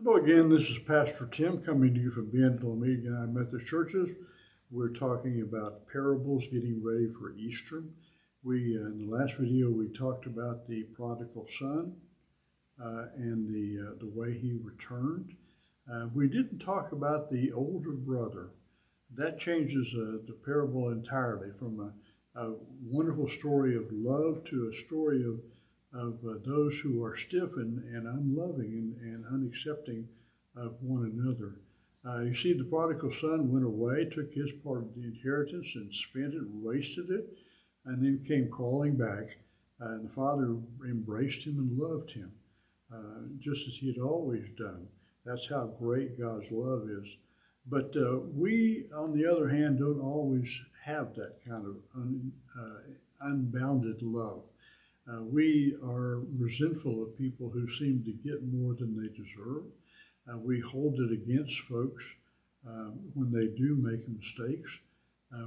Well, again, this is Pastor Tim coming to you from Bentonville United Methodist Churches. We're talking about parables, getting ready for Easter. In the last video, we talked about the prodigal son and the way he returned. We didn't talk about the older brother. That changes the parable entirely from a wonderful story of love to a story of those who are stiff and unloving and unaccepting of one another. You see, the prodigal son went away, took his part of the inheritance and spent it, wasted it, and then came crawling back. And the father embraced him and loved him, just as he had always done. That's how great God's love is. But we, on the other hand, don't always have that kind of unbounded love. We are resentful of people who seem to get more than they deserve. We hold it against folks when they do make mistakes.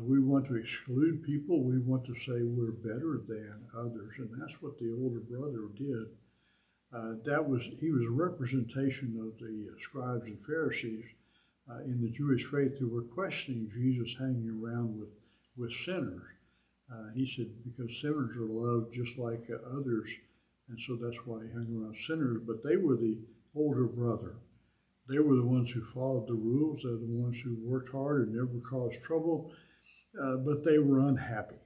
We want to exclude people. We want to say we're better than others, and that's what the older brother did. He was a representation of the scribes and Pharisees in the Jewish faith who were questioning Jesus hanging around with sinners. He said, because sinners are loved just like others, and so that's why he hung around sinners. But they were the older brother. They were the ones who followed the rules. They're the ones who worked hard and never caused trouble, but they were unhappy.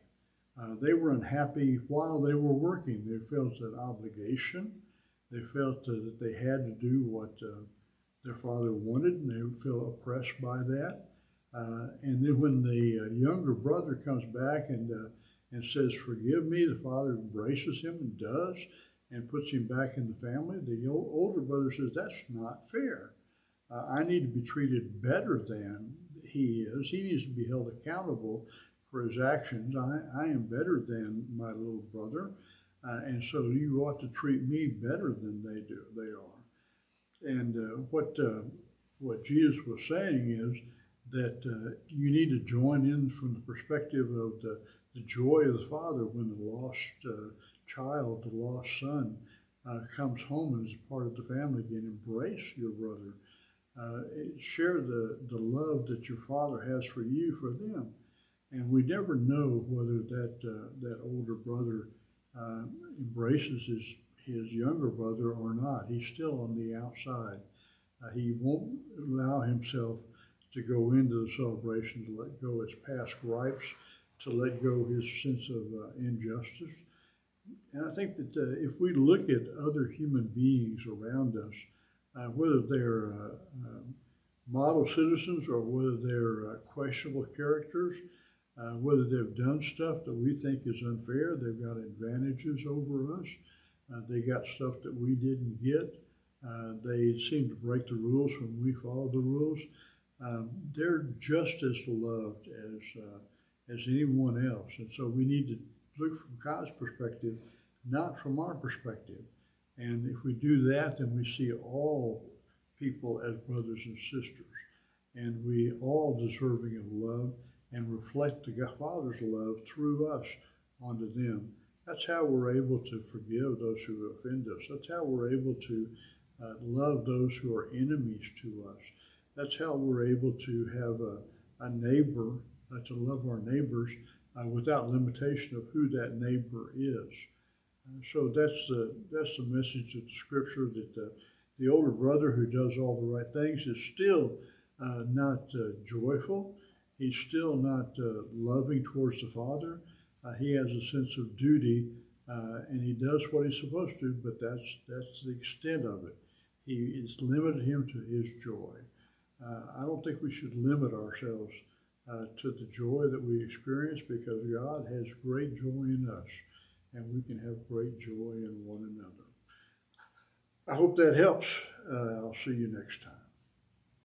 They were unhappy while they were working. They felt an obligation. They felt that they had to do what their father wanted, and they would feel oppressed by that. And then when the younger brother comes back and says, "Forgive me," the father embraces him and does, and puts him back in the family. The older brother says, "That's not fair. I need to be treated better than he is. He needs to be held accountable for his actions. I am better than my little brother, and so you ought to treat me better than they are." And what Jesus was saying is that you need to join in from the perspective of the joy of the father when the lost child, the lost son, comes home and is part of the family again. Embrace your brother. Share the love that your father has for you, for them. And we never know whether that older brother embraces his younger brother or not. He's still on the outside. He won't allow himself to go into the celebration, to let go his past gripes, to let go his sense of injustice. And I think that if we look at other human beings around us, whether they're model citizens or whether they're questionable characters, whether they've done stuff that we think is unfair, they've got advantages over us, they got stuff that we didn't get, they seem to break the rules when we follow the rules, they're just as loved as anyone else. And so we need to look from God's perspective, not from our perspective. And if we do that, then we see all people as brothers and sisters, and we all deserving of love and reflect the Father's love through us onto them. That's how we're able to forgive those who offend us. That's how we're able to love those who are enemies to us. That's how we're able to have a neighbor, to love our neighbors without limitation of who that neighbor is. So that's the message of the scripture, that the older brother who does all the right things is still not joyful. He's still not loving towards the father. He has a sense of duty, and he does what he's supposed to, but that's the extent of it. It's limited him to his joy. I don't think we should limit ourselves to the joy that we experience, because God has great joy in us, and we can have great joy in one another. I hope that helps. I'll see you next time.